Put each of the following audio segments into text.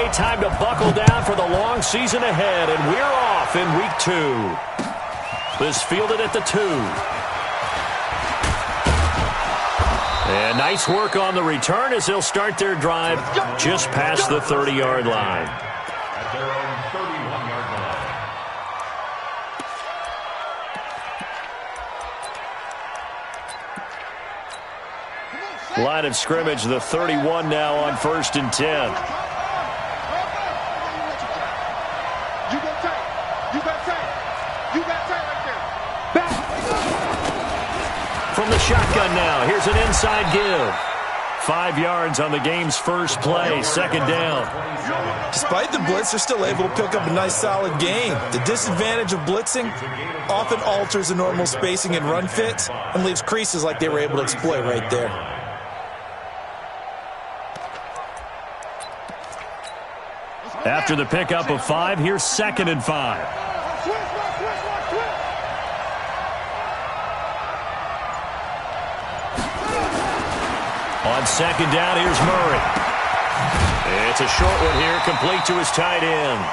Okay, time to buckle down for the long season ahead, and we're off in week 2. This fielded at the 2. And nice work on the return as they'll start their drive just past the 30-yard line. At their own 31-yard line. Line of scrimmage, the 31 now on 1st and 10. From the shotgun now, here's an inside give. 5 yards on the game's first play, 2nd down. Despite the blitz, they're still able to pick up a nice solid gain. The disadvantage of blitzing often alters the normal spacing and run fits and leaves creases like they were able to exploit right there. After the pickup of 5, here's 2nd and 5. On 2nd down, here's Murray. It's a short one here, complete to his tight end.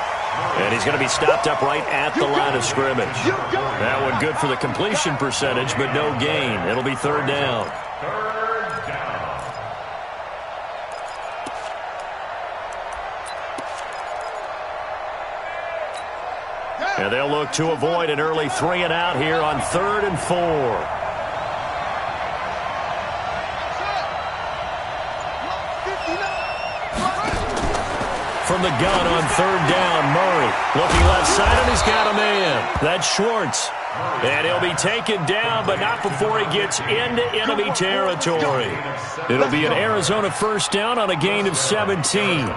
And he's going to be stopped up right at the line of scrimmage. That one good for the completion percentage, but no gain. It'll be 3rd down. And they'll look to avoid an early 3 and out here on 3rd and 4. From the gun on 3rd down, Murray looking left side, and he's got a man. That's Schwartz. And he'll be taken down, but not before he gets into enemy territory. It'll be an Arizona 1st down on a gain of 17.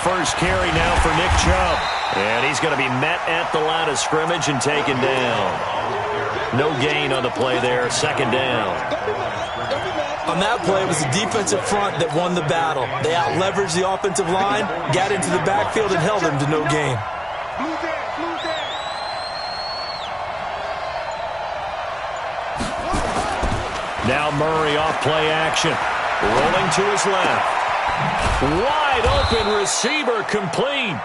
First carry now for Nick Chubb. And he's going to be met at the line of scrimmage and taken down. No gain on the play there, 2nd down. On that play, it was the defensive front that won the battle. They out-leveraged the offensive line, got into the backfield, and held them to no gain. Now Murray off play action. Rolling to his left. Wide open receiver complete.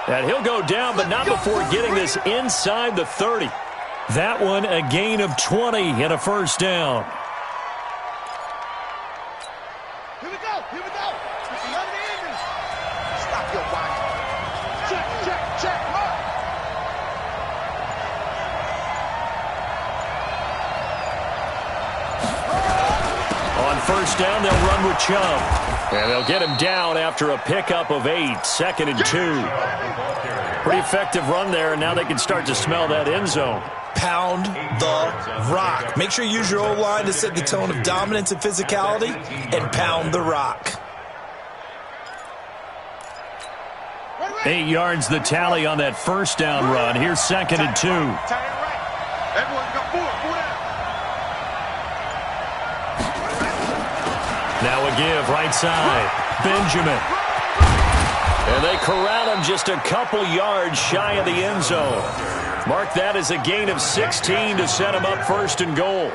And he'll go down, but not before getting this inside the 30. That one a gain of 20 and a 1st down. Here we go. Stop your body. Check. On 1st down, they'll run with Chubb. And they'll get him down after a pickup of 8, 2nd and 2. Pretty effective run there, and now they can start to smell that end zone. Pound the rock. Make sure you use your O-line to set the tone of dominance and physicality, and pound the rock. 8 yards the tally on that 1st down run. Here's 2nd and 2. Now a give, right side. Benjamin. And they corral him just a couple yards shy of the end zone. Mark that as a gain of 16 to set him up 1st and goal.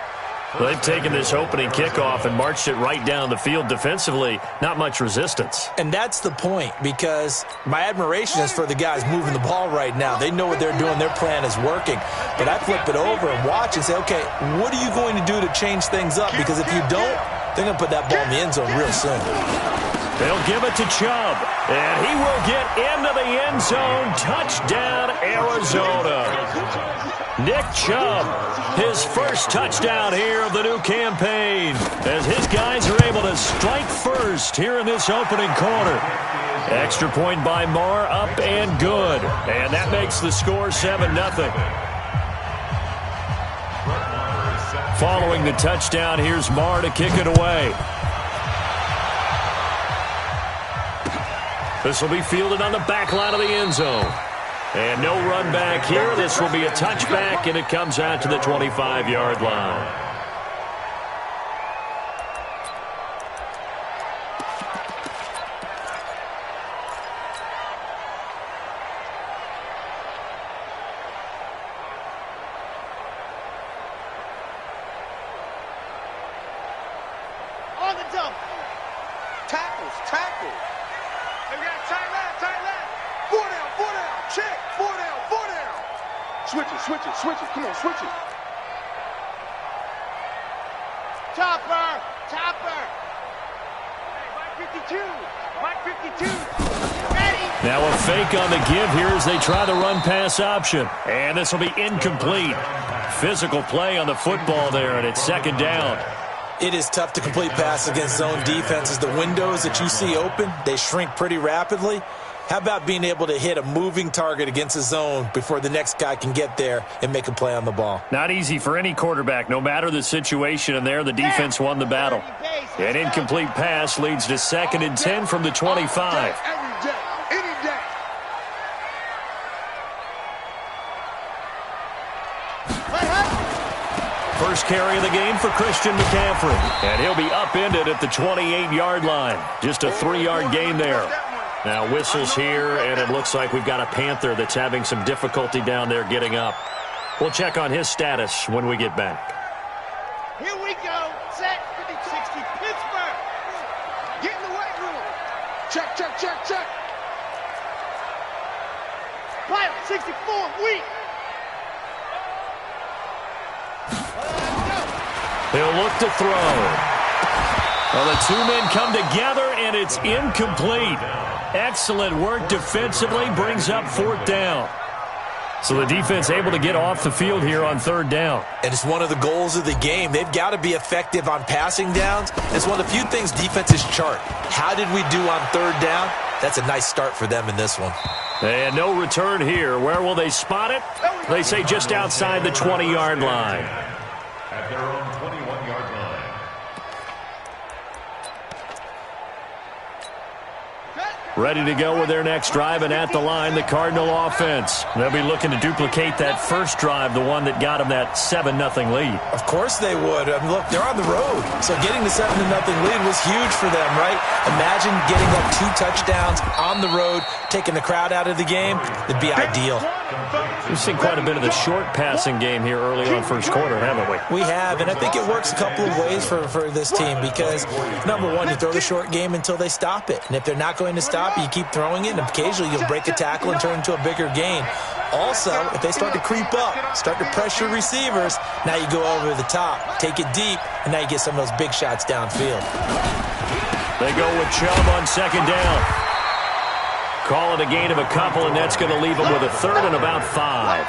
Well, they've taken this opening kickoff and marched it right down the field defensively. Not much resistance. And that's the point, because my admiration is for the guys moving the ball right now. They know what they're doing. Their plan is working. But I flip it over and watch and say, okay, what are you going to do to change things up? Because if you don't, they're going to put that ball in the end zone real soon. They'll give it to Chubb, and he will get into the end zone. Touchdown, Arizona. Nick Chubb, his first touchdown here of the new campaign, as his guys are able to strike first here in this opening quarter. Extra point by Marr, up and good. And that makes the score 7-0. Following the touchdown, here's Marr to kick it away. This will be fielded on the back line of the end zone. And no run back here. This will be a touchback, and it comes out to the 25-yard line. Switch it, switch it, switch it. Come on, switch it. Chopper, chopper. Mike 52, Mike 52. Ready? Now a fake on the give here as they try the run-pass option. And this will be incomplete. Physical play on the football there, and it's second down. It is tough to complete passes against zone defenses. The windows that you see open, they shrink pretty rapidly. How about being able to hit a moving target against a zone before the next guy can get there and make a play on the ball? Not easy for any quarterback, no matter the situation, and there the defense won the battle. An incomplete pass leads to 2nd and 10 from the 25. Every day, any day. First carry of the game for Christian McCaffrey. And he'll be upended at the 28-yard line. Just a 3-yard gain there. Now whistles here, and it looks like we've got a Panther that's having some difficulty down there getting up. We'll check on his status when we get back. Here we go. Set 50-60 Pittsburgh. Get in the weight room. Check, check, check, check. Pilot 64 weak. He'll look to throw. Well, the two men come together, and it's incomplete. Excellent work defensively, brings up 4th down. So the defense able to get off the field here on 3rd down. And it's one of the goals of the game. They've got to be effective on passing downs. It's one of the few things defenses chart. How did we do on 3rd down? That's a nice start for them in this one. And no return here. Where will they spot it? They say just outside the 20-yard line. At their own 21-yard line. Ready to go with their next drive, and at the line, the Cardinal offense. They'll be looking to duplicate that first drive, the one that got them that 7-0 lead. Of course they would. I mean, look, they're on the road. So getting the 7-0 lead was huge for them, right? Imagine getting up 2 touchdowns on the road, taking the crowd out of the game. It'd be ideal. We've seen quite a bit of the short passing game here early on first quarter, haven't we? We have, and I think it works a couple of ways for this team because, number one, you throw the short game until they stop it. And if they're not going to stop it, you keep throwing it, and occasionally you'll break a tackle and turn into a bigger gain. Also, if they start to creep up, start to pressure receivers, now you go over the top, take it deep, and now you get some of those big shots downfield. They go with Chubb on 2nd down. Call it a gain of a couple, and that's going to leave them with a 3rd and about 5.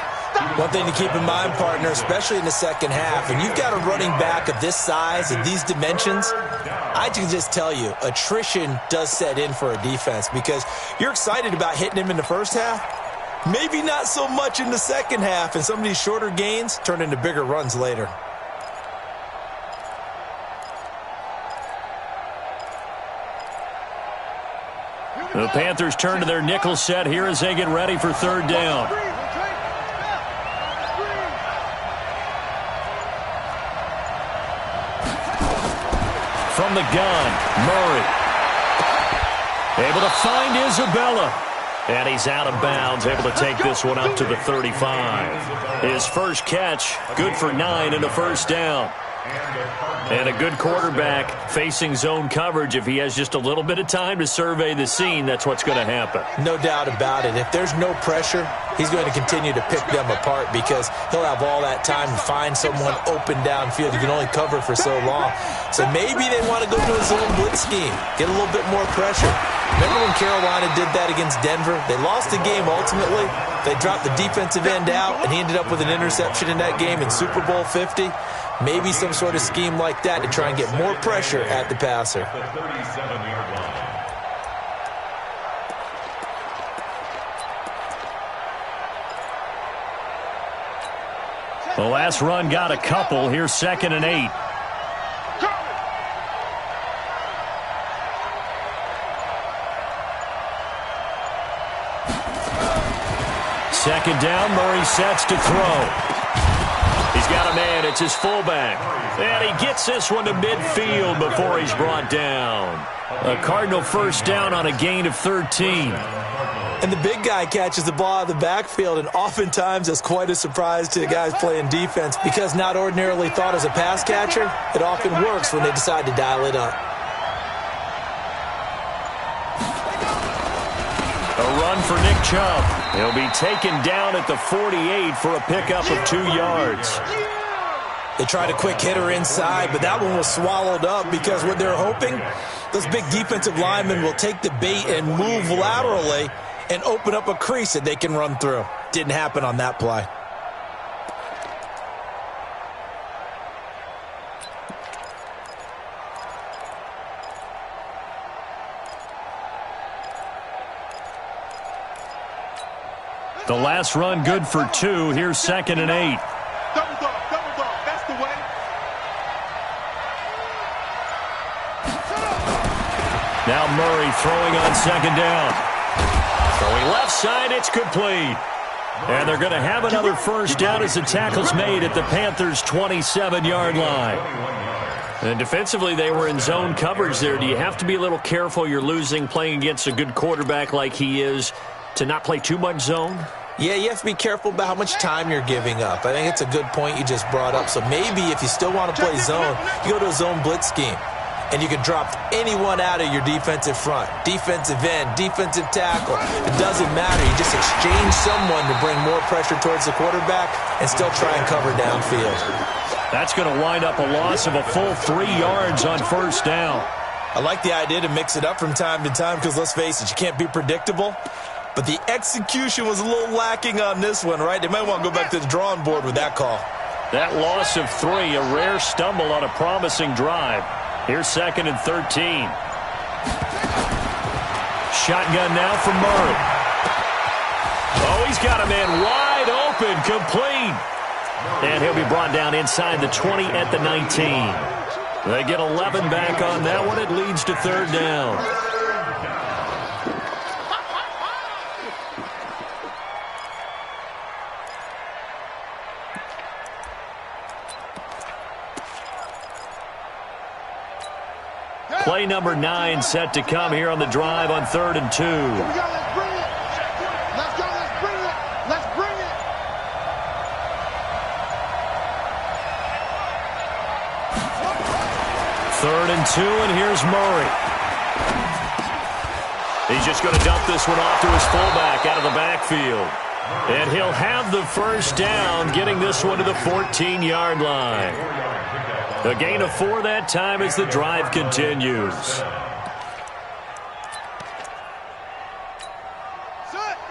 One thing to keep in mind, partner, especially in the second half, when you've got a running back of this size and these dimensions, I can just tell you, attrition does set in for a defense because you're excited about hitting him in the first half. Maybe not so much in the second half, and some of these shorter gains turn into bigger runs later. The Panthers turn to their nickel set here as they get ready for 3rd down. From the gun, Murray. Able to find Isabella. And he's out of bounds, able to take this one up to the 35. His first catch, good for 9 and a 1st down. And a good quarterback facing zone coverage. If he has just a little bit of time to survey the scene, that's what's going to happen. No doubt about it. If there's no pressure, he's going to continue to pick them apart because he'll have all that time to find someone open downfield. You can only cover for so long. So maybe they want to go to a zone blitz scheme, get a little bit more pressure. Remember when Carolina did that against Denver? They lost the game ultimately. They dropped the defensive end out, and he ended up with an interception in that game in Super Bowl 50. Maybe some sort of scheme like that to try and get more pressure at the passer. The 37-yard line. The last run got a couple. Here's 2nd and 8. Second down, Murray sets to throw. He's got a man, it's his fullback. And he gets this one to midfield before he's brought down. A Cardinal 1st down on a gain of 13. And the big guy catches the ball out of the backfield, and oftentimes that's quite a surprise to the guys playing defense because not ordinarily thought as a pass catcher, it often works when they decide to dial it up. A run for Nick Chubb. He'll be taken down at the 48 for a pickup of 2 yards. They tried a quick hitter inside, but that one was swallowed up because what they're hoping, those big defensive linemen will take the bait and move laterally and open up a crease that they can run through. Didn't happen on that play. The last run good for 2. Here's 2nd and 8. Double dog. That's the way. Now Murray throwing on 2nd down. Throwing left side, it's complete. And they're going to have another first down as the tackle's made at the Panthers' 27-yard line. And defensively, they were in zone coverage there. Do you have to be a little careful? You're losing playing against a good quarterback like he is to not play too much zone? Yeah, you have to be careful about how much time you're giving up. I think it's a good point you just brought up. So maybe if you still want to play zone, you go to a zone blitz scheme. And you can drop anyone out of your defensive front. Defensive end, defensive tackle. It doesn't matter. You just exchange someone to bring more pressure towards the quarterback and still try and cover downfield. That's going to wind up a loss of a full 3 yards on first down. I like the idea to mix it up from time to time because, let's face it, you can't be predictable. But the execution was a little lacking on this one, right? They might want to go back to the drawing board with that call. That loss of 3, a rare stumble on a promising drive. Here's 2nd and 13. Shotgun now from Murray. Oh, he's got a man wide open, complete. And he'll be brought down inside the 20 at the 19. They get 11 back on that one. It leads to 3rd down. Play number 9 set to come here on the drive on 3rd and 2. Here we go, let's bring it. Let's go, let's bring it. Let's bring it. Third and 2, and here's Murray. He's just going to dump this one off to his fullback out of the backfield. And he'll have the first down, getting this one to the 14-yard line. A gain of 4 that time as the drive continues.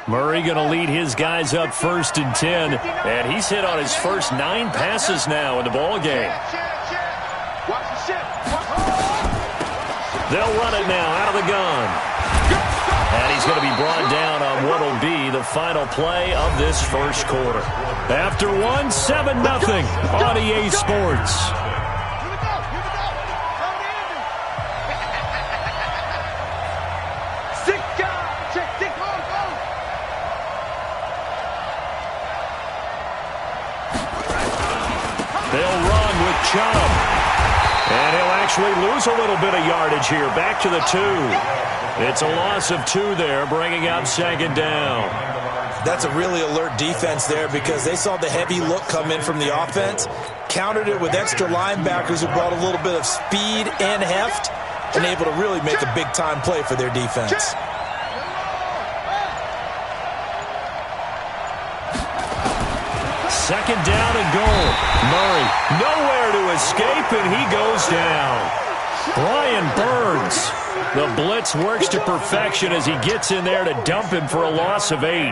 Murray going to lead his guys up 1st and 10, and he's hit on his first 9 passes now in the ball game. They'll run it now out of the gun. And he's going to be brought down on what will be the final play of this first quarter. After 1, 7-0 on EA Sports. They'll run with Chubb. And he'll actually lose a little bit of yardage here. Back to the 2. It's a loss of 2 there, bringing up 2nd down. That's a really alert defense there because they saw the heavy look come in from the offense, countered it with extra linebackers who brought a little bit of speed and heft, and able to really make a big-time play for their defense. Second down and goal. Murray nowhere to escape, and he goes down. Brian Burns. The blitz works to perfection as he gets in there to dump him for a loss of 8.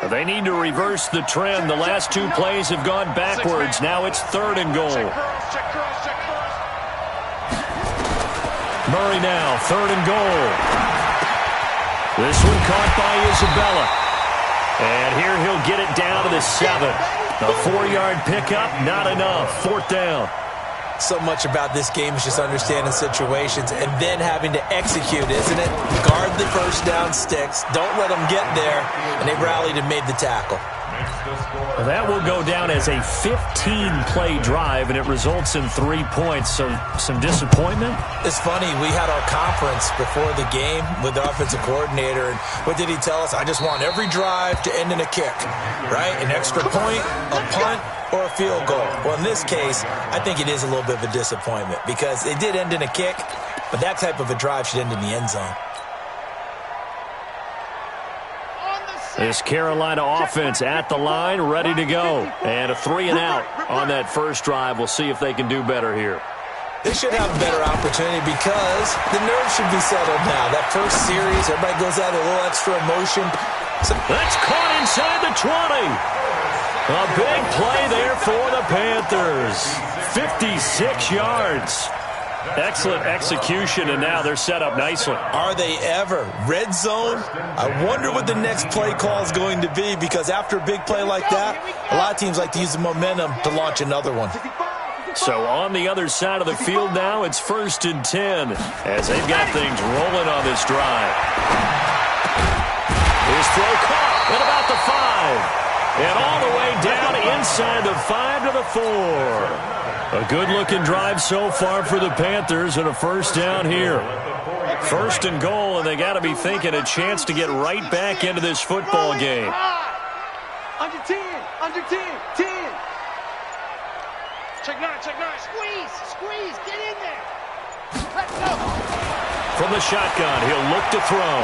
They need to reverse the trend. The last 2 plays have gone backwards. Now it's 3rd and goal. Murray now, 3rd and goal. This one caught by Isabella. And here he'll get it down to the 7. A 4-yard pickup, not enough. 4th down. So much about this game is just understanding situations and then having to execute, isn't it? Guard the first down sticks. Don't let them get there. And they rallied and made the tackle. That will go down as a 15-play drive, and it results in 3 points. So some disappointment? It's funny. We had our conference before the game with the offensive coordinator, and what did he tell us? I just want every drive to end in a kick, right? An extra point, a punt, or a field goal. Well, in this case, I think it is a little bit of a disappointment because it did end in a kick, but that type of a drive should end in the end zone. This Carolina offense at the line, ready to go. And a 3-and-out on that first drive. We'll see if they can do better here. They should have a better opportunity because the nerves should be settled now. That first series, everybody goes out with a little extra emotion. That's caught inside the 20. A big play there for the Panthers. 56 yards. Excellent execution, and now they're set up nicely. Are they ever? Red zone? I wonder what the next play call is going to be, because after a big play like that, a lot of teams like to use the momentum to launch another one. So on the other side of the field now, it's 1st and 10 as they've got things rolling on this drive. His throw caught at about the 5. And all the way down inside the 5 to the 4. A good-looking drive so far for the Panthers and a first down here. 1st and goal, and they got to be thinking a chance to get right back into this football game. Under 10, under 10, 10. Check 9, check 9. Squeeze, get in there. Let's go. From the shotgun, he'll look to throw.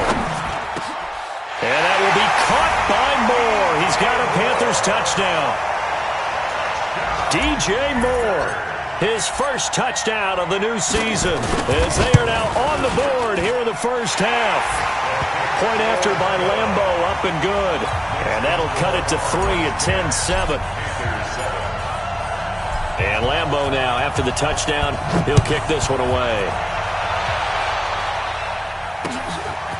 And that will be caught by Moore. He's got a Panthers touchdown. DJ Moore, his first touchdown of the new season, as they are now on the board here in the first half. Point after by Lambo, up and good. And that'll cut it to 3 at 10-7. And Lambo now, after the touchdown, he'll kick this one away.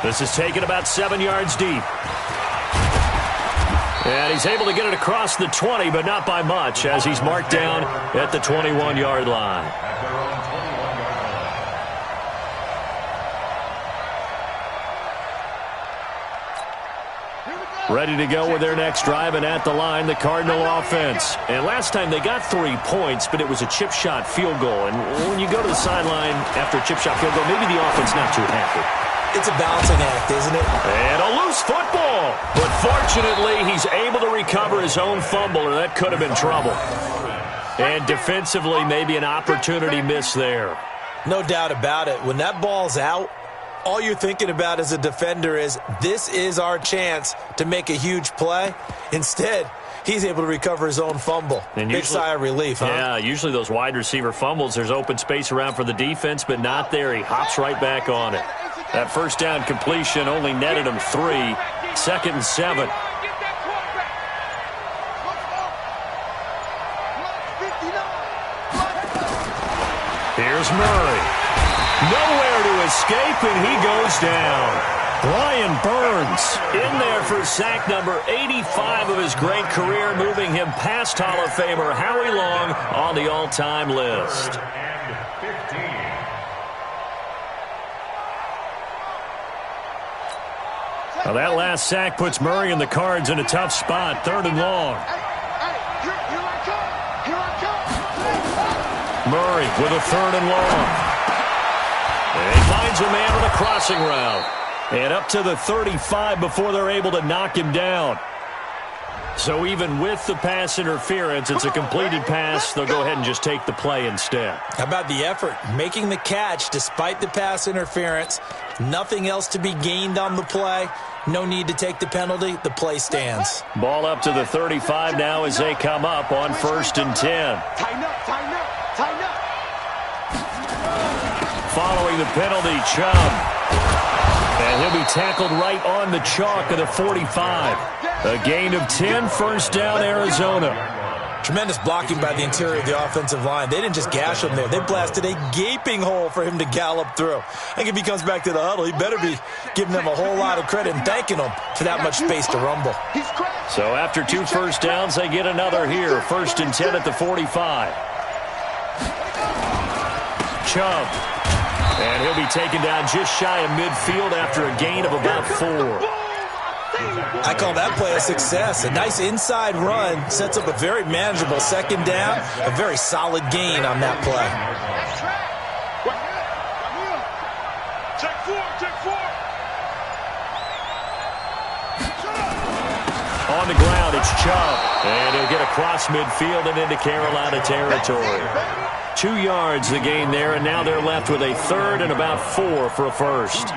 This is taken about 7 yards deep. And he's able to get it across the 20, but not by much, as he's marked down at the 21-yard line. Ready to go with their next drive, and at the line, the Cardinal offense. And last time they got 3 points, but it was a chip shot field goal. And when you go to the sideline after a chip shot field goal, maybe the offense not too happy. It's a balancing act, isn't it? And a loose football. But fortunately, he's able to recover his own fumble, or that could have been trouble. And defensively, maybe an opportunity miss there. No doubt about it. When that ball's out, all you're thinking about as a defender is, this is our chance to make a huge play. Instead, he's able to recover his own fumble. And big sigh of relief, huh? Yeah, usually those wide receiver fumbles, there's open space around for the defense, but not there. He hops right back on it. That first down completion only netted him 3. 2nd and 7. Here's Murray. Nowhere to escape, and he goes down. Brian Burns in there for sack number 85 of his great career, moving him past Hall of Famer Howie Long on the all-time list. Now that last sack puts Murray and the Cards in a tough spot, 3rd and long. Murray with a 3rd and long. And he finds a man with a crossing route. And up to the 35 before they're able to knock him down. So even with the pass interference, it's a completed pass. They'll go ahead and just take the play instead. How about the effort? Making the catch despite the pass interference. Nothing else to be gained on the play. No need to take the penalty. The play stands. Ball up to the 35 now as they come up on 1st and 10. Tighten up. Following the penalty, Chubb. And he'll be tackled right on the chalk of the 45. A gain of 10, first down, Arizona. Tremendous blocking by the interior of the offensive line. They didn't just gash him there. They blasted a gaping hole for him to gallop through. I think if he comes back to the huddle, he better be giving them a whole lot of credit and thanking them for that much space to rumble. So after 2 first downs, they get another here. 1st and 10 at the 45. Chubb. And he'll be taken down just shy of midfield after a gain of about 4. I call that play a success. A nice inside run sets up a very manageable 2nd down. A very solid gain on that play. Check 4. On the ground, it's Chubb. And he'll get across midfield and into Carolina territory. 2 yards the gain there, and now they're left with a 3rd and about 4 for a first.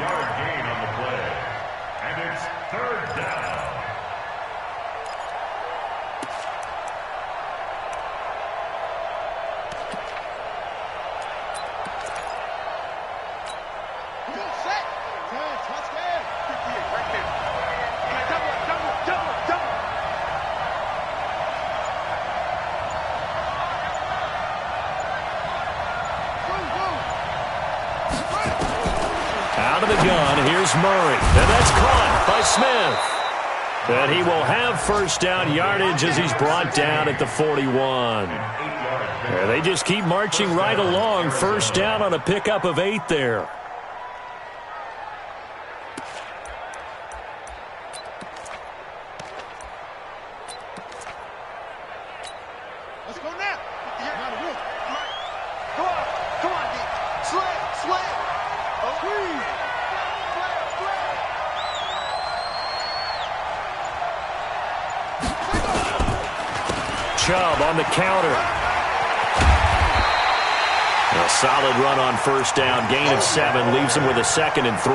Here's Murray, and that's caught by Smith. And he will have first down yardage as he's brought down at the 41. And they just keep marching right along. First down on a pickup of 8 there. Let's go now. Come on, D. Slam. Chubb on the counter. A solid run on first down. Gain of 7 leaves him with a 2nd and 3.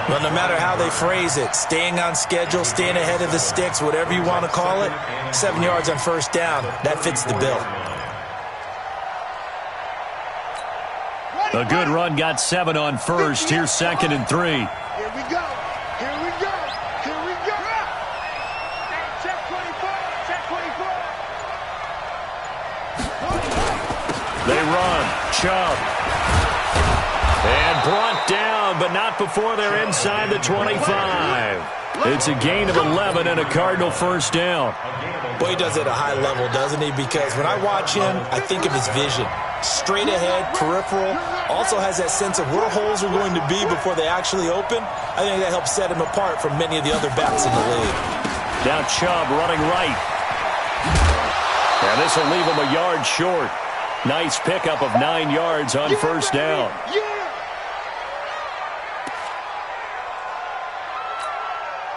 Well, no matter how they phrase it, staying on schedule, staying ahead of the sticks, whatever you want to call it, 7 yards on first down, that fits the bill. A good run got 7 on first. Here's 2nd and 3. Here we go. Check 24. They run. Chubb. And brought down, but not before they're inside the 25. It's a gain of 11 and a Cardinal first down. Boy, he does it at a high level, doesn't he? Because when I watch him, I think of his vision. Straight ahead, peripheral. Also has that sense of where holes are going to be before they actually open. I think that helps set him apart from many of the other backs in the league. Now Chubb running right. And this will leave him a yard short. Nice pickup of 9 yards on first down.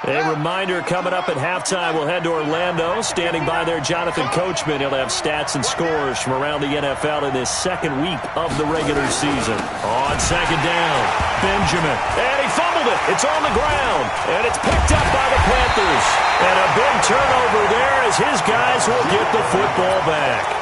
A reminder coming up at halftime, we'll head to Orlando. Standing by there, Jonathan Coachman. He'll have stats and scores from around the NFL in this second week of the regular season. On second down, Benjamin. And he fumbled it. It's on the ground. And it's picked up by the Panthers. And a big turnover there as his guys will get the football back.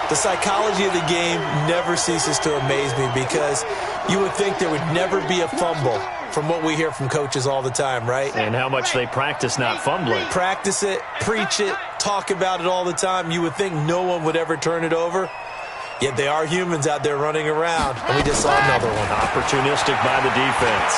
The psychology of the game never ceases to amaze me because you would think there would never be a fumble from what we hear from coaches all the time, right? And how much they practice not fumbling. Practice it, preach it, talk about it all the time. You would think no one would ever turn it over. Yet they are humans out there running around, and we just saw another one. Opportunistic by the defense.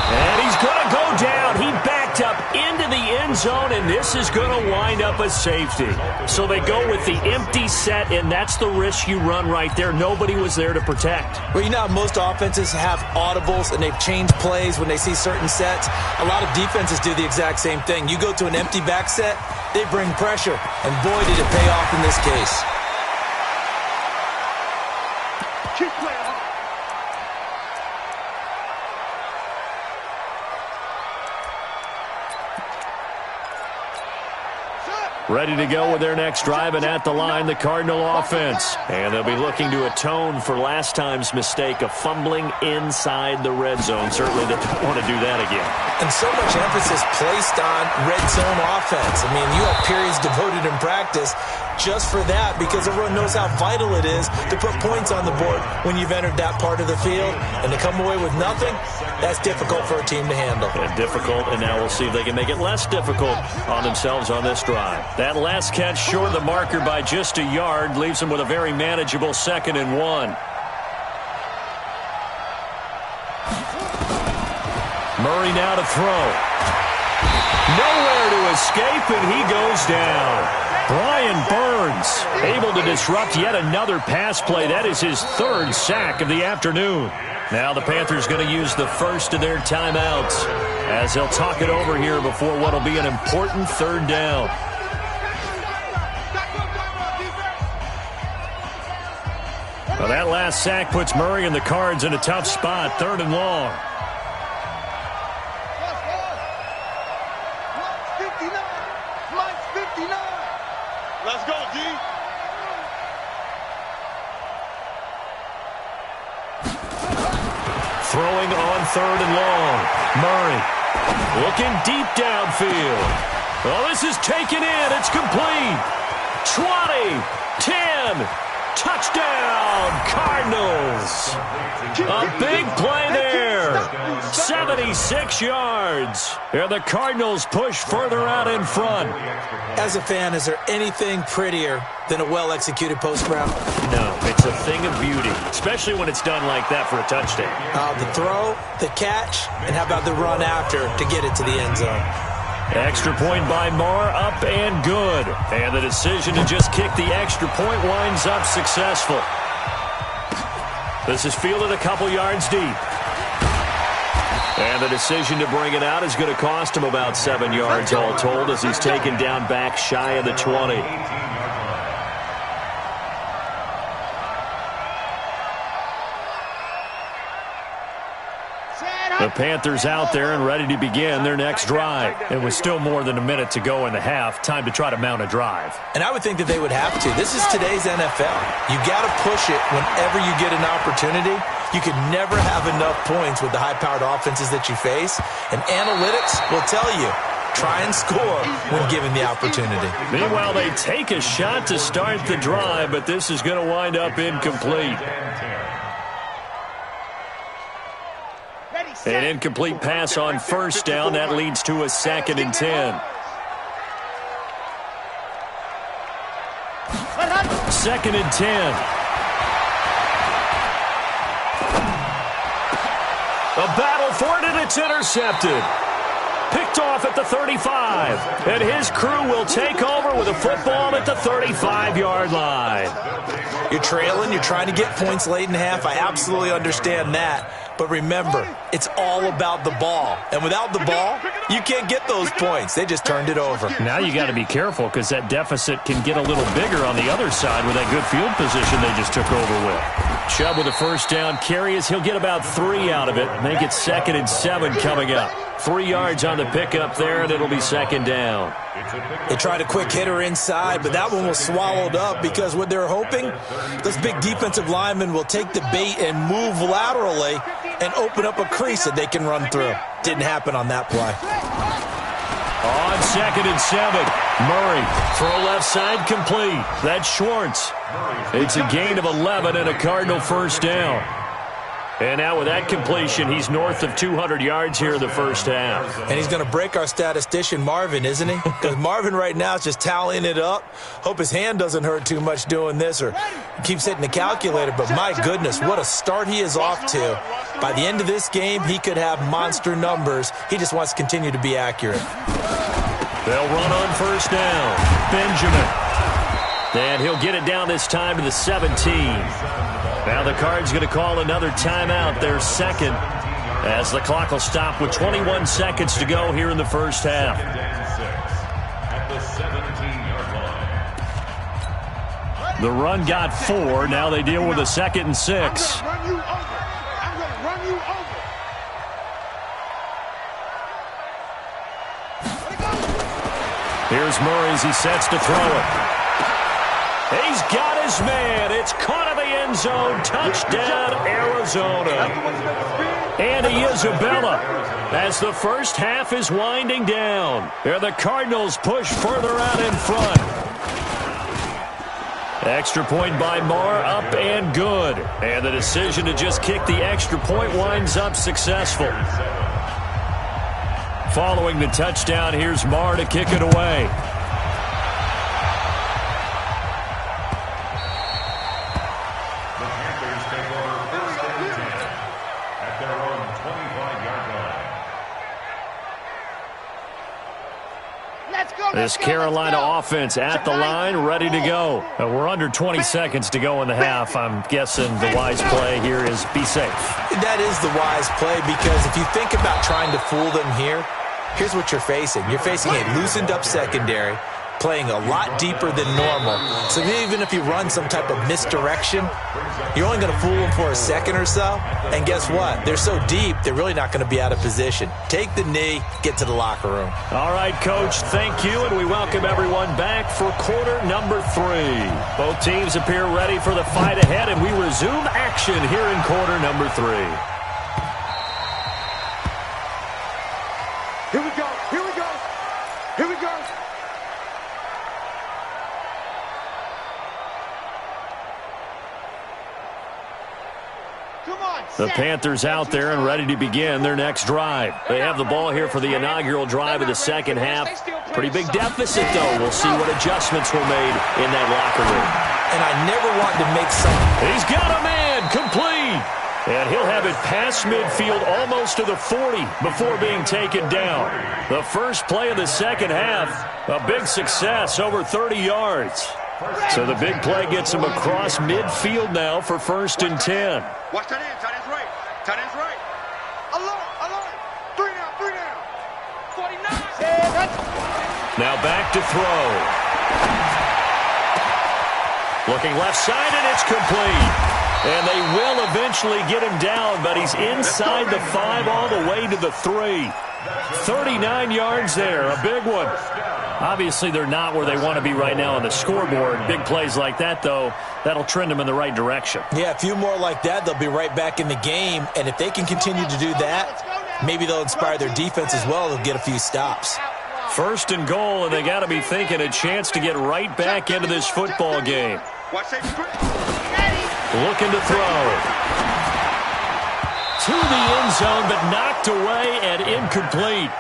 And he's going to go down. He backed up into the end zone, and this is going to wind up a safety. So they go with the empty set, and that's the risk you run right there. Nobody was there to protect. Well, you know how most offenses have audibles, and they've changed plays when they see certain sets. A lot of defenses do the exact same thing. You go to an empty back set, they bring pressure, and boy, did it pay off in this case. Keep playing. Ready to go with their next drive, and at the line, the Cardinal offense. And they'll be looking to atone for last time's mistake of fumbling inside the red zone. Certainly they don't want to do that again. And so much emphasis placed on red zone offense. I mean, you have periods devoted in practice just for that because everyone knows how vital it is to put points on the board when you've entered that part of the field. And to come away with nothing, that's difficult for a team to handle. And difficult, and now we'll see if they can make it less difficult on themselves on this drive. That last catch short of the marker by just a yard leaves them with a very manageable 2nd and 1. Murray now to throw. Nowhere to escape, and he goes down. Brian Burns able to disrupt yet another pass play. That is his 3rd sack of the afternoon. Now the Panthers going to use the first of their timeouts as they'll talk it over here before what will be an important 3rd down. Well, that last sack puts Murray and the Cards in a tough spot, 3rd and long. Let's go, D. Throwing on 3rd and long. Murray looking deep downfield. Well, this is taken in. It's complete. 20, 10, touchdown, Cardinals. A big play there. 76 yards. And the Cardinals push further out in front. As a fan, is there anything prettier than a well-executed post route? No, it's a thing of beauty, especially when it's done like that for a touchdown. The throw, the catch, and how about the run after to get it to the end zone? Extra point by Marr, up and good. And the decision to just kick the extra point winds up successful. This is fielded a couple yards deep. And the decision to bring it out is going to cost him about 7 yards all told as he's taken down back shy of the 20. The Panthers out there and ready to begin their next drive. It was still more than a minute to go in the half. Time to try to mount a drive. And I would think that they would have to. This is today's NFL. You got to push it whenever you get an opportunity. You can never have enough points with the high-powered offenses that you face. And analytics will tell you, try and score when given the opportunity. Meanwhile, they take a shot to start the drive, but this is going to wind up incomplete. An incomplete pass on first down. That leads to a 2nd and 10. 2nd and 10. A battle for it, and it's intercepted. Picked off at the 35. And his crew will take over with a football at the 35-yard line. You're trailing. You're trying to get points late in the half. I absolutely understand that. But remember, it's all about the ball. And without the ball, you can't get those points. They just turned it over. Now you got to be careful because that deficit can get a little bigger on the other side with that good field position they just took over with. Chubb with a first down carry as he'll get about 3 out of it. Make it 2nd and 7 coming up. 3 yards on the pickup there, and it'll be 2nd down. They tried a quick hitter inside, but that one was swallowed up because what they're hoping, those big defensive linemen will take the bait and move laterally and open up a crease that they can run through. Didn't happen on that play. On 2nd and 7, Murray, throw left side complete. That's Schwartz. It's a gain of 11 and a Cardinal first down. And now with that completion, he's north of 200 yards here in the first half. And he's going to break our statistician, Marvin, isn't he? Because Marvin right now is just tallying it up. Hope his hand doesn't hurt too much doing this or keeps hitting the calculator. But my goodness, what a start he is off to. By the end of this game, he could have monster numbers. He just wants to continue to be accurate. They'll run on first down. Benjamin. And he'll get it down this time to the 17. Now the Cards going to call another timeout, their second, as the clock will stop with 21 seconds to go here in the first half. At the 17-yard line. The run got 4. Now they deal with a 2nd and 6. I'm going to run you over. Here's Murray as he sets to throw it. He's got his man. It's caught in the end zone. Touchdown, Arizona. Andy Isabella as the first half is winding down. And the Cardinals push further out in front. Extra point by Marr, up and good. And the decision to just kick the extra point winds up successful. Following the touchdown, here's Marr to kick it away. This Carolina offense at the line, ready to go. We're under 20 seconds to go in the half. I'm guessing the wise play here is be safe. That is the wise play because if you think about trying to fool them here, here's what you're facing. You're facing a loosened-up secondary, playing a lot deeper than normal. So even if you run some type of misdirection, you're only going to fool them for a second or so. And guess what? They're so deep, they're really not going to be out of position. Take the knee, get to the locker room. All right, Coach, thank you, and we welcome everyone back for quarter number 3. Both teams appear ready for the fight ahead, and we resume action here in quarter number 3. Here we go. Here we go. Here we go. Come on, The Panthers out there and ready to begin their next drive. They have the ball here for the inaugural drive of the second half. Pretty big deficit, though. We'll see what adjustments were made in that locker room. And I never want to make something. He's got a man complete. And he'll have it past midfield almost to the 40 before being taken down. The first play of the second half, a big success, over 30 yards. So the big play gets him across midfield now for 1st and 10. Watch tight end. Tight end's right. Tight end's right. Alert. 3 down. 49. Now back to throw. Looking left side, and it's complete. And they will eventually get him down, but he's inside the 5 all the way to the 3. 39 yards there, a big one. Obviously, they're not where they want to be right now on the scoreboard. Big plays like that, though, that'll trend them in the right direction. Yeah, a few more like that, they'll be right back in the game. And if they can continue to do that, maybe they'll inspire their defense as well. They'll get a few stops. 1st and goal, and they got to be thinking a chance to get right back into this football game. Looking to throw. To the end zone, but knocked away and incomplete.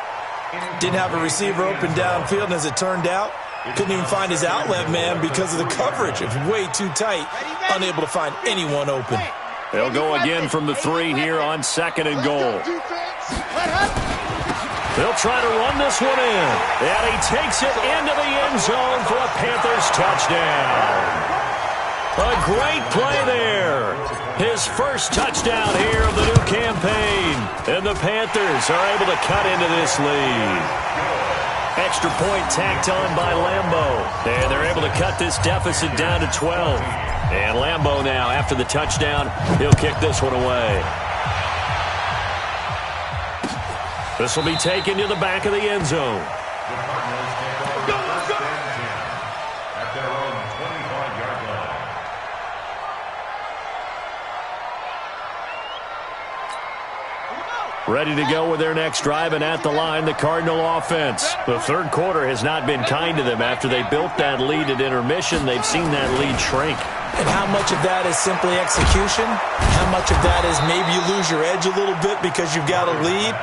Didn't have a receiver open downfield, and as it turned out, couldn't even find his outlet man because of the coverage. It was way too tight, unable to find anyone open. They'll go again from the 3 here on 2nd and goal. They'll try to run this one in. And he takes it into the end zone for a Panthers touchdown. A great play there. His first touchdown here of the new campaign. And the Panthers are able to cut into this lead. Extra point tacked on by Lambeau. And they're able to cut this deficit down to 12. And Lambeau now, after the touchdown, he'll kick this one away. This will be taken to the back of the end zone. Ready to go with their next drive, and at the line, the Cardinal offense. The third quarter has not been kind to them. After they built that lead at intermission, they've seen that lead shrink. And how much of that is simply execution? How much of that is maybe you lose your edge a little bit because you've got a lead?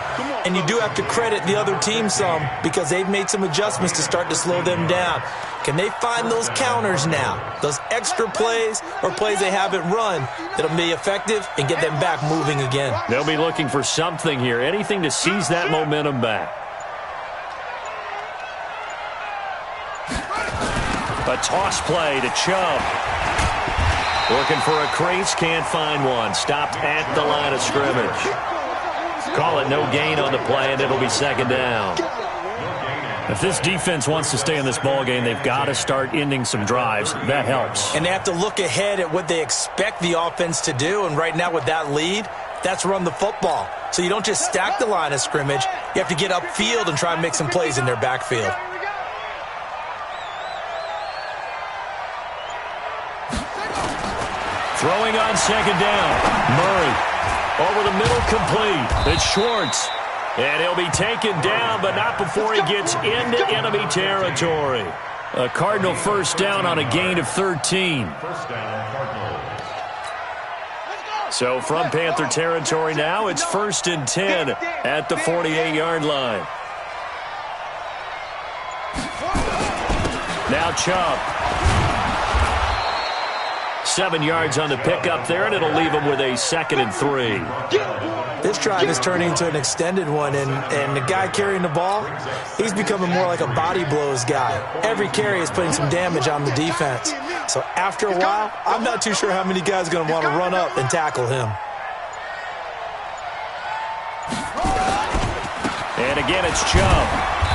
And you do have to credit the other team some because they've made some adjustments to start to slow them down. Can they find those counters now, those extra plays or plays they haven't run that'll be effective and get them back moving again? They'll be looking for something here, anything to seize that momentum back. A toss play to Chubb. Looking for a crease, can't find one. Stopped at the line of scrimmage. Call it no gain on the play, and it'll be 2nd down. If this defense wants to stay in this ballgame, they've got to start ending some drives. That helps. And they have to look ahead at what they expect the offense to do. And right now with that lead, that's run the football. So you don't just stack the line of scrimmage. You have to get upfield and try and make some plays in their backfield. Throwing on 2nd down. Murray. Over the middle, complete. It's Schwartz. And he'll be taken down, but not before he gets into enemy territory. A Cardinal first down on a gain of 13. So from Panther territory now, it's 1st and 10 at the 48-yard line. Now Chubb. 7 yards on the pickup there, and it'll leave him with a 2nd and 3. This drive is turning into an extended one, and the guy carrying the ball, he's becoming more like a body blows guy. Every carry is putting some damage on the defense. So after a while, I'm not too sure how many guys are going to want to run up and tackle him. And again, it's Chubb.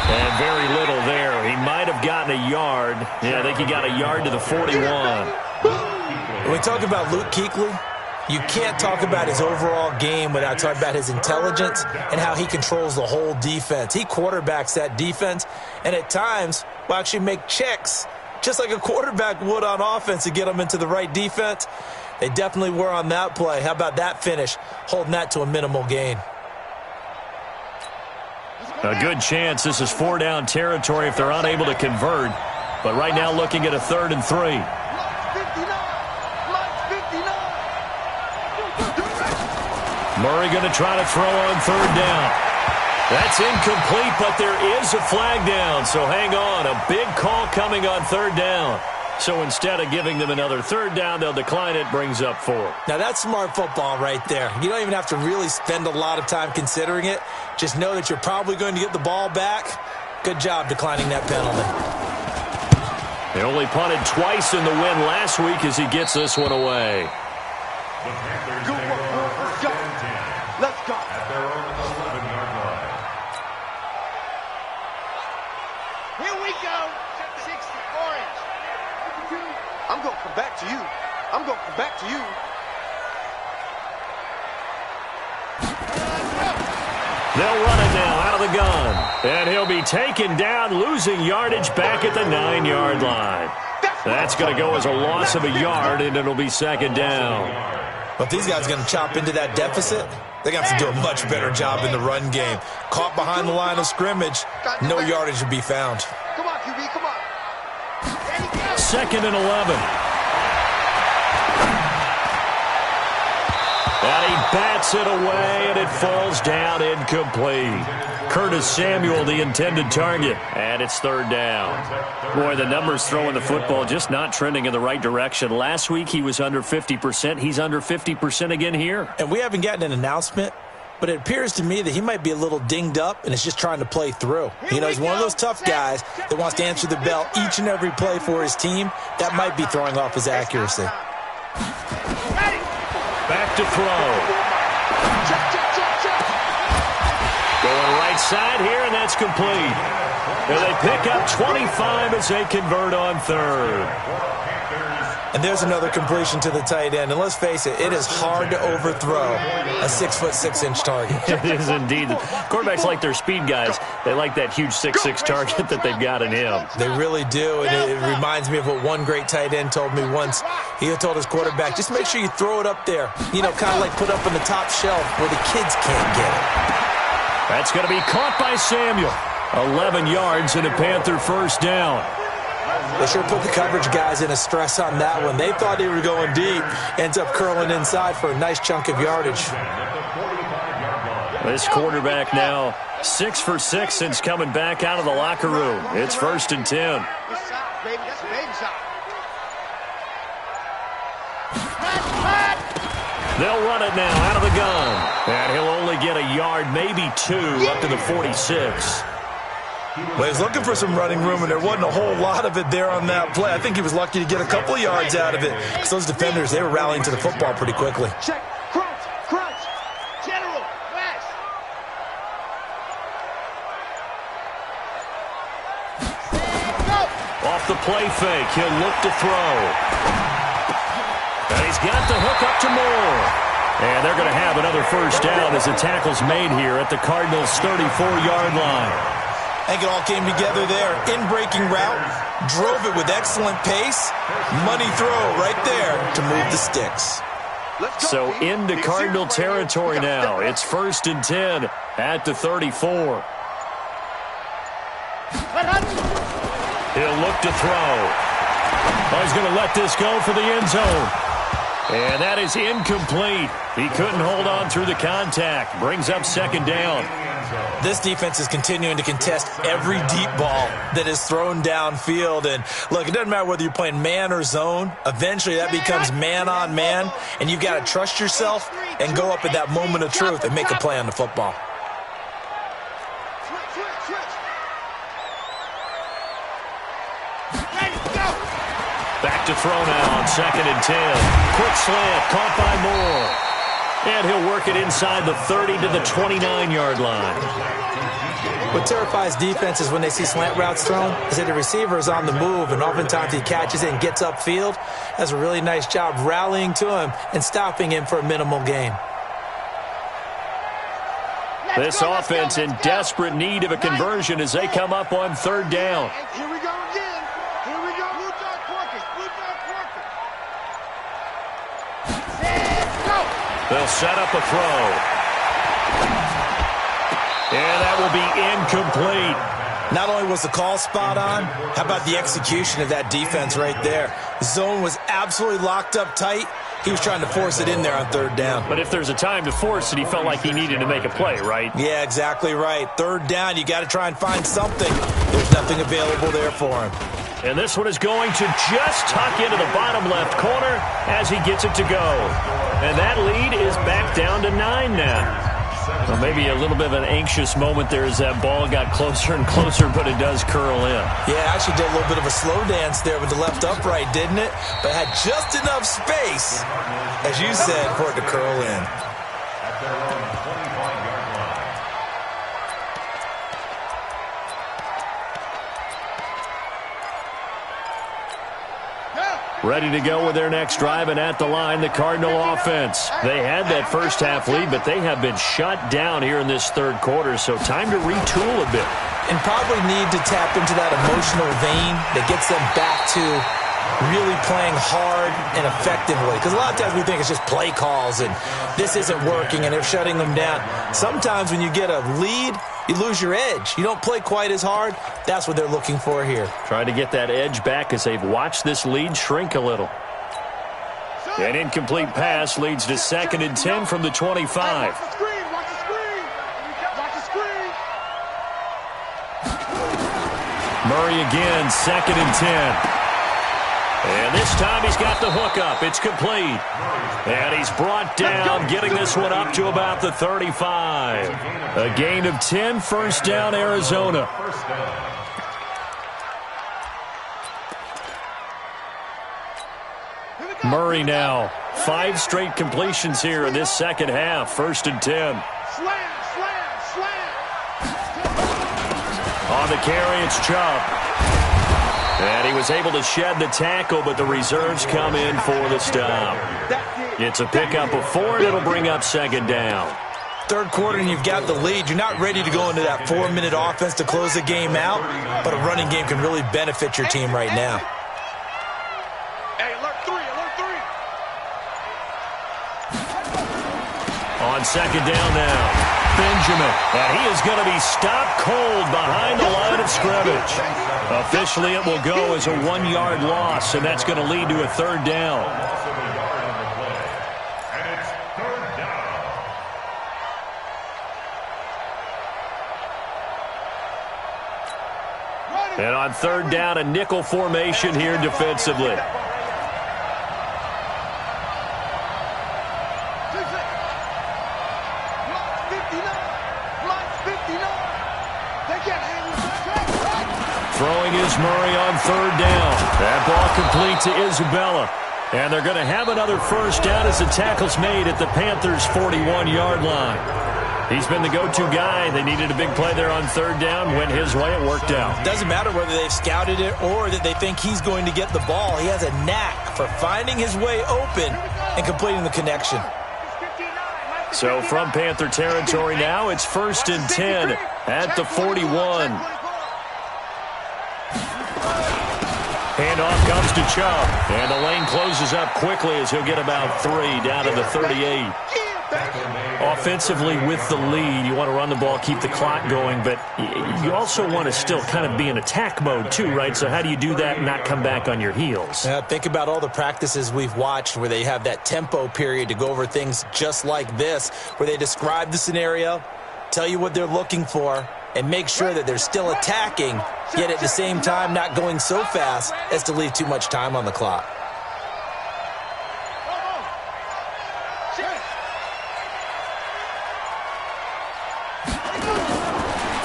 And very little there. He might have gotten a yard. Yeah, I think he got a yard to the 41. When we talk about Luke Kuechly, you can't talk about his overall game without talking about his intelligence and how he controls the whole defense. He quarterbacks that defense, and at times will actually make checks, just like a quarterback would on offense to get them into the right defense. They definitely were on that play. How about that finish, holding that to a minimal gain? A good chance this is 4-down territory if they're unable to convert. But right now looking at a 3rd and 3. Murray going to try to throw on third down. That's incomplete, but there is a flag down, so hang on. A big call coming on third down. So instead of giving them another third down, they'll decline it, brings up 4. Now, that's smart football right there. You don't even have to really spend a lot of time considering it. Just know that you're probably going to get the ball back. Good job declining that penalty. They only punted twice in the win last week as he gets this one away. Good work. Let's go. Let's go. At their own 11-yard line. Here we go. 60 orange. I'm going to come back to you. I'm going to come back to you. They'll run it now out of the gun. And he'll be taken down, losing yardage back at the 9-yard line. That's going to go as a loss of a yard, and it'll be second down. But if these guys are going to chop into that deficit, they're going to have to do a much better job in the run game. Caught behind the line of scrimmage, no yardage to be found. Come on, QB, come on. Second and 11. And he bats it away, and it falls down incomplete. Curtis Samuel, the intended target, and it's third down. Boy, the numbers throwing the football just not trending in the right direction. Last week he was under 50%. He's under 50% again here. And we haven't gotten an announcement, but it appears to me that he might be a little dinged up and is just trying to play through. You know, he's one of those tough guys that wants to answer the bell each and every play for his team. That might be throwing off his accuracy. Back to throw. Going right side here, and that's complete. And they pick up 25 as they convert on third. And there's another completion to the tight end. And let's face it, it is hard to overthrow a 6'6" target. It is indeed. Quarterbacks like their speed guys. They like that huge 6'6" target that they've got in him. They really do, and it reminds me of what one great tight end told me once. He told his quarterback, just make sure you throw it up there. You know, kind of like put up on the top shelf where the kids can't get it. That's going to be caught by Samuel. 11 yards and a Panther first down. They sure put the coverage guys in a stress on that one. They thought they were going deep. Ends up curling inside for a nice chunk of yardage. This quarterback now 6 for 6 since coming back out of the locker room. It's first and 10. They'll run it now out of the gun. And he'll only get a yard, maybe 2, up to the 46. Well, he was looking for some running room, and there wasn't a whole lot of it there on that play. I think he was lucky to get a couple of yards out of it. Because those defenders, they were rallying to the football pretty quickly. Check, crunch, crunch. General, west. Off the play fake, he'll look to throw. And he's got the hook up to Moore. And they're going to have another first down as the tackle's made here at the Cardinals' 34-yard line. I think it all came together there. In-breaking route, drove it with excellent pace. Money throw right there to move the sticks. So into Cardinal territory now. It's first and 10 at the 34. He'll look to throw. Oh, he's going to let this go for the end zone. And that is incomplete. He couldn't hold on through the contact. Brings up second down. This defense is continuing to contest every deep ball that is thrown downfield. And, look, it doesn't matter whether you're playing man or zone. Eventually that becomes man on man. And you've got to trust yourself and go up at that moment of truth and make a play on the football. Back to throw now on second and 10. Quick slant, caught by Moore. And he'll work it inside the 30 to the 29-yard line. What terrifies defenses when they see slant routes thrown is that the receiver is on the move, and oftentimes he catches it and gets upfield. Does a really nice job rallying to him and stopping him for a minimal gain. This offense in desperate need of a conversion as they come up on third down. Here we go again. Here we go. Blue dog porkers. Blue dog porkers. They'll set up a throw. And that will be incomplete. Not only was the call spot on, how about the execution of that defense right there? Zone was absolutely locked up tight. He was trying to force it in there on third down. But if there's a time to force it, he felt like he needed to make a play, right? Yeah, exactly right. Third down, you got to try and find something. There's nothing available there for him. And this one is going to just tuck into the bottom left corner as he gets it to go. And that lead is back down to 9 now. Well, maybe a little bit of an anxious moment there as that ball got closer and closer, but it does curl in. Yeah, actually did a little bit of a slow dance there with the left upright, didn't it? But had just enough space, as you said, for it to curl in. At their own 25-yard line. Ready to go with their next drive, and at the line, the Cardinal offense. They had that first half lead, but they have been shut down here in this third quarter, so time to retool a bit. And probably need to tap into that emotional vein that gets them back to really playing hard and effectively. Because a lot of times we think it's just play calls and this isn't working and they're shutting them down. Sometimes when you get a lead, you lose your edge. You don't play quite as hard. That's what they're looking for here. Trying to get that edge back as they've watched this lead shrink a little. An incomplete pass leads to 2nd and 10 from the 25. Watch the screen, watch the screen. Watch the screen. Murray again, 2nd and 10. And this time he's got the hook up. It's complete. And he's brought down, getting this one up to about the 35. A gain of 10, first down, Arizona. Murray now. 5 straight completions here in this second half. 1st and 10. Slam, slam, slam. On the carry, it's Chubb. And he was able to shed the tackle, but the reserves come in for the stop. It's a pickup of 4, and it'll bring up 2nd down. Third quarter and you've got the lead. You're not ready to go into that 4-minute offense to close the game out, but a running game can really benefit your team right now. Hey, alert 3, alert 3. On 2nd down now, Benjamin. And he is going to be stopped cold behind the line of scrimmage. Officially, it will go as a 1-yard loss, and that's going to lead to a 3rd down. And on 3rd down, a nickel formation here defensively. Throwing is Murray on 3rd down. That ball complete to Isabella. And they're going to have another first down as the tackle's made at the Panthers' 41-yard line. He's been the go-to guy. They needed a big play there on 3rd down. Went his way. It worked out. Doesn't matter whether they've scouted it or that they think he's going to get the ball. He has a knack for finding his way open and completing the connection. So from Panther territory now, it's 1st and 10 at the 41. Handoff comes to Chubb. And the lane closes up quickly as he'll get about 3 down to the 38. Offensively with the lead, you want to run the ball, keep the clock going, but you also want to still kind of be in attack mode too, right? So how do you do that and not come back on your heels? Think about all the practices we've watched where they have that tempo period to go over things just like this, where they describe the scenario, tell you what they're looking for, and make sure that they're still attacking, yet at the same time not going so fast as to leave too much time on the clock.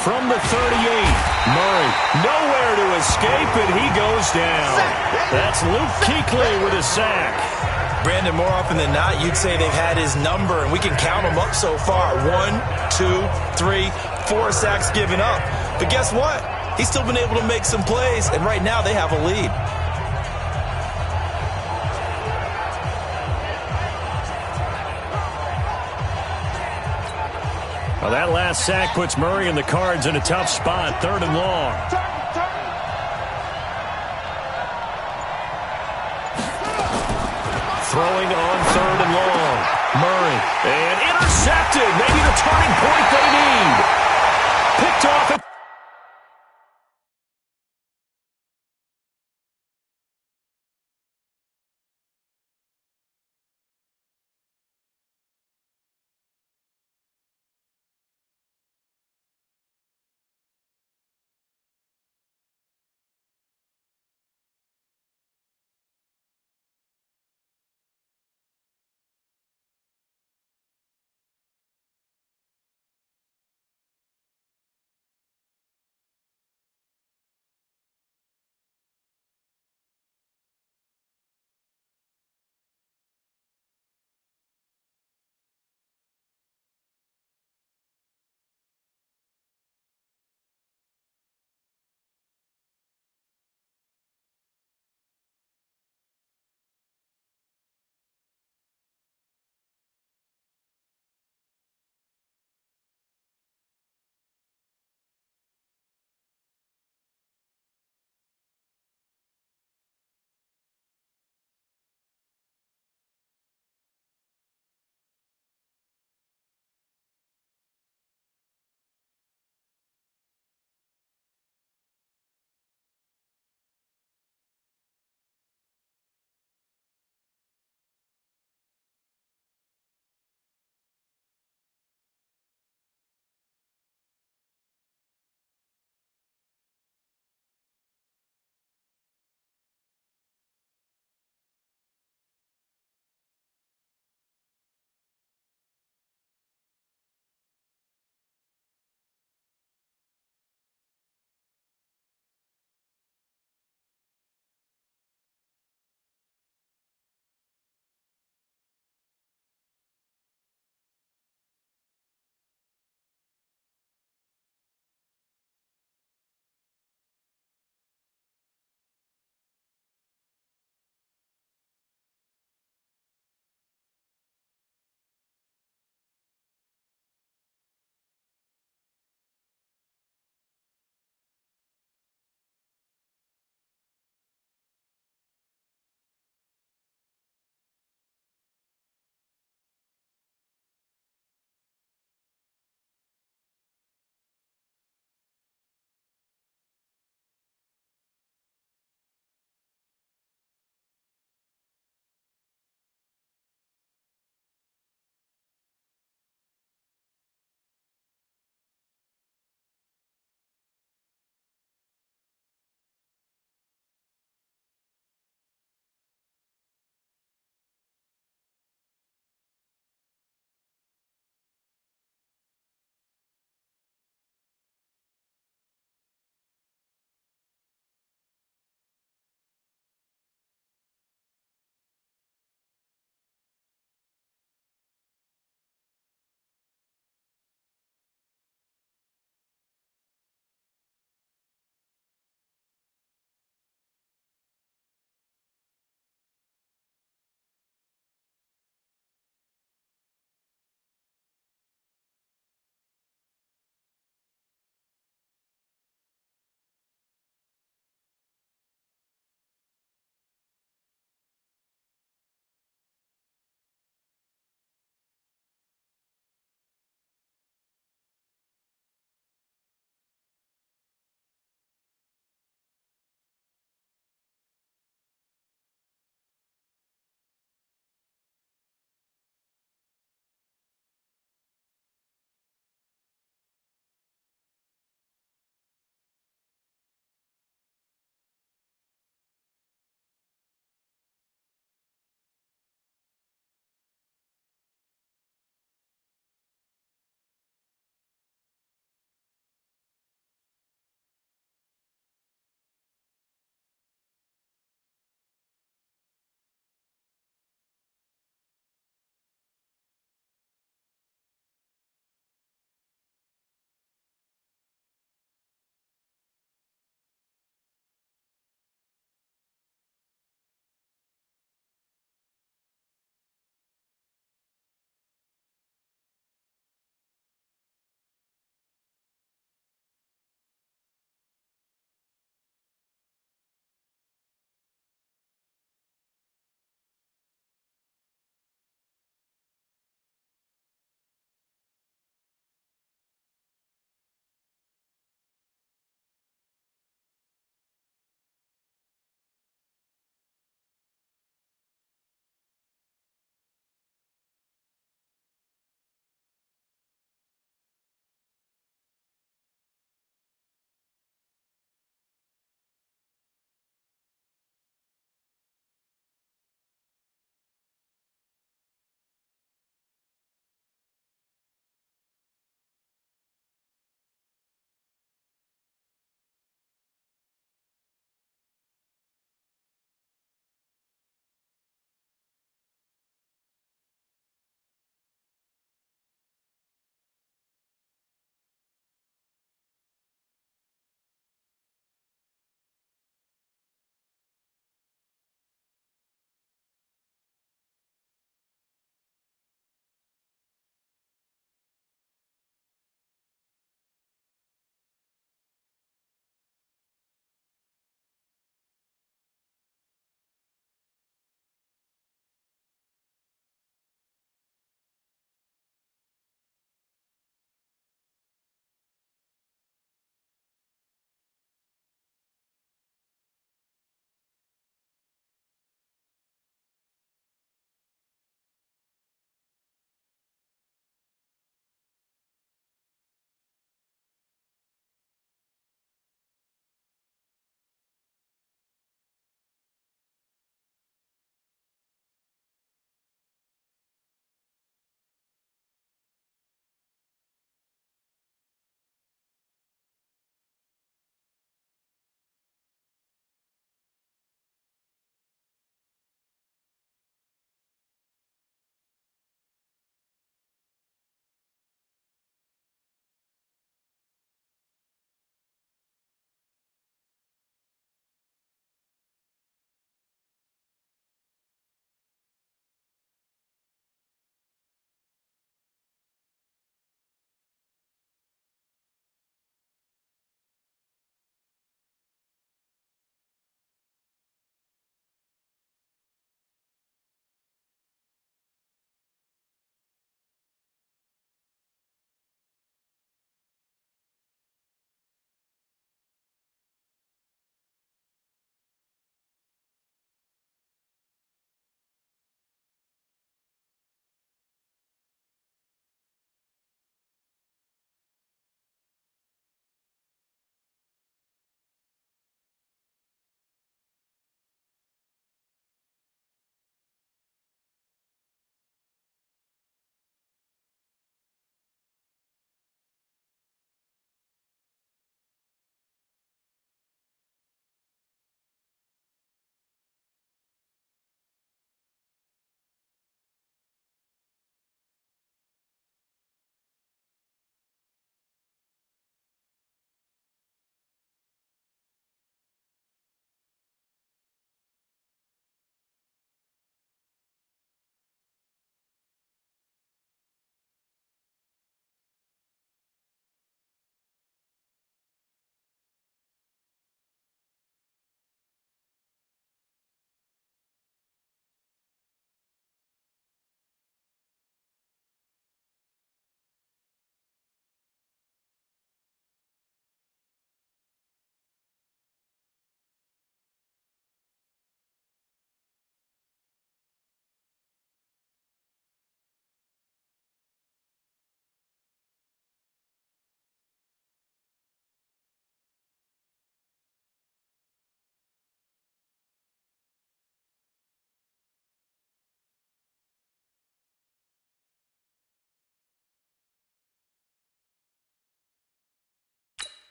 From the 38, Murray nowhere to escape, and he goes down. That's Luke Kuechly with a sack. Brandon, more often than not, you'd say they've had his number, and we can count them up so far. 1, 2, 3, 4 sacks given up. But guess what? He's still been able to make some plays, and right now they have a lead. Well, that last sack puts Murray and the Cards in a tough spot, 3rd and long. Throwing on 3rd and long. Murray, and intercepted. Maybe the turning point they need. Picked off at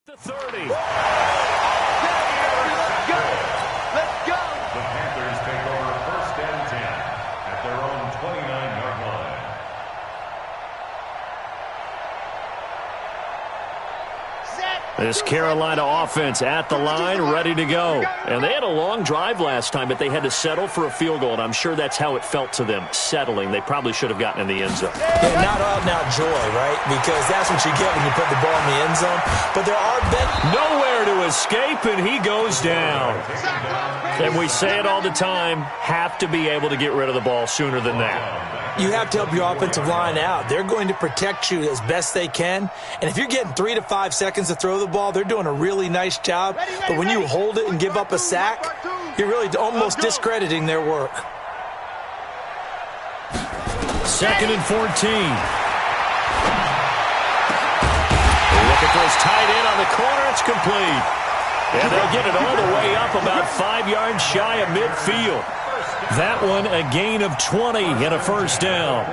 The 30. Let's go. Let's go. The Panthers take over 1st and 10 at their own 29-yard line. This Carolina offense at the line, ready to go. And they had a long drive last time, but they had to settle for a field goal, and I'm sure that's how it felt to them, settling. They probably should have gotten in the end zone. Yeah, not out-and-out joy, right? Because that's what you get when you put the ball in the end zone. But there are nowhere to escape, and he goes down. And we say it all the time, have to be able to get rid of the ball sooner than that. You have to help your offensive line out. They're going to protect you as best they can. And if you're getting 3 to 5 seconds to throw the ball, they're doing a really nice job. But when you hold it and give up a sack, you're really almost discrediting their work. 2nd and 14. Looking for his tight end on the corner. It's complete. And they'll get it all the way up about 5 yards shy of midfield. That one a gain of 20 and a first down.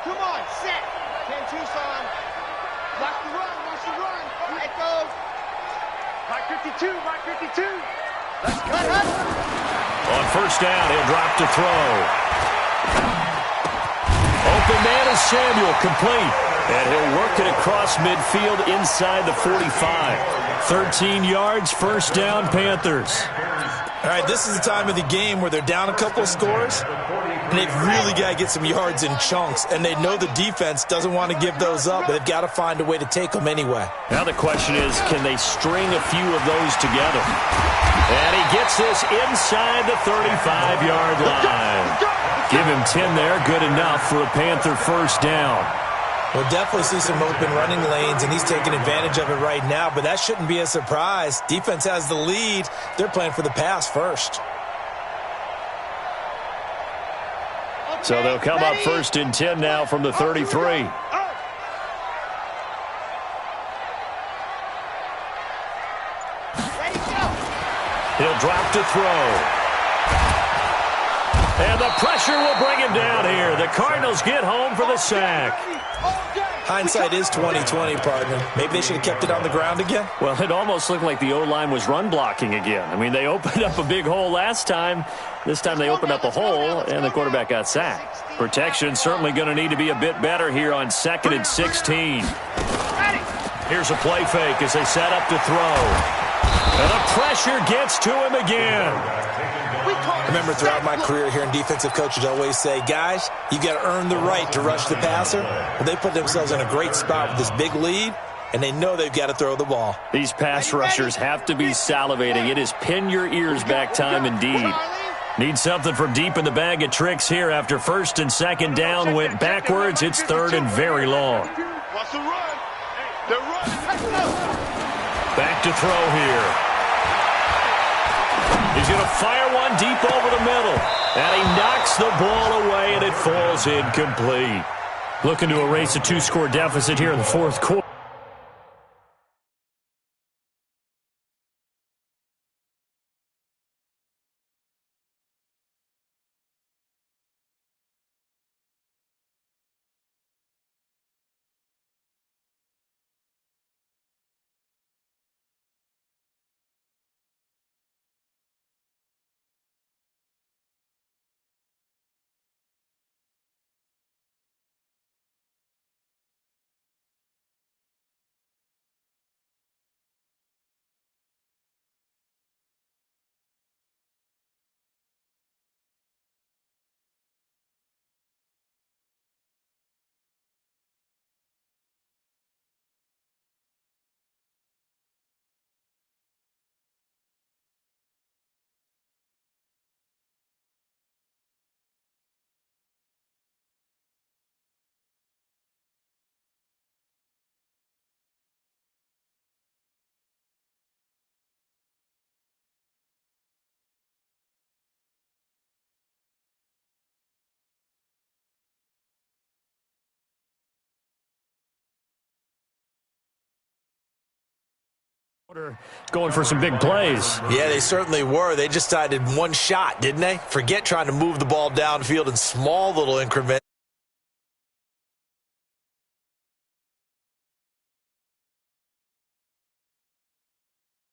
Come on, set. 10-2, son. Watch the run, watch the run. Here it goes. Mark 52, Mark 52. Let's cut up. On first down, he'll drop to throw. Open man is Samuel, complete. And he'll work it across midfield inside the 45. 13 yards, first down, Panthers. All right, this is the time of the game where they're down a couple of scores, and they've really got to get some yards in chunks, and they know the defense doesn't want to give those up, but they've got to find a way to take them anyway. Now the question is, can they string a few of those together? And he gets this inside the 35-yard line. Give him 10 there, good enough for a Panther first down. We'll definitely see some open running lanes, and he's taking advantage of it right now, but that shouldn't be a surprise. Defense has the lead. They're playing for the pass first. So they'll come up 1st and 10 now from the 33. He'll drop to throw. And the pressure will bring him down here. The Cardinals get home for the sack. Hindsight is 20/20, partner. Maybe they should have kept it on the ground again. Well, it almost looked like the O-line was run blocking again. I mean, they opened up a big hole last time. This time they opened up a hole, and the quarterback got sacked. Protection certainly going to need to be a bit better here on 2nd and 16. Here's a play fake as they set up to throw. And the pressure gets to him again. I remember throughout my career hearing defensive coaches always say, guys, you got to earn the right to rush the passer. Well, they put themselves in a great spot with this big lead, and they know they've got to throw the ball. These pass rushers have to be salivating. It is pin your ears back time indeed. Need something from deep in the bag of tricks here after 1st and 2nd down went backwards. It's 3rd and very long. Watch the run. The run. Back to throw here. He's going to fire one deep over the middle. And he knocks the ball away, and it falls incomplete. Looking to erase a 2-score deficit here in the 4th quarter. Going for some big plays. Yeah, they certainly were. They just decided one shot, didn't they? Forget trying to move the ball downfield in small little increments.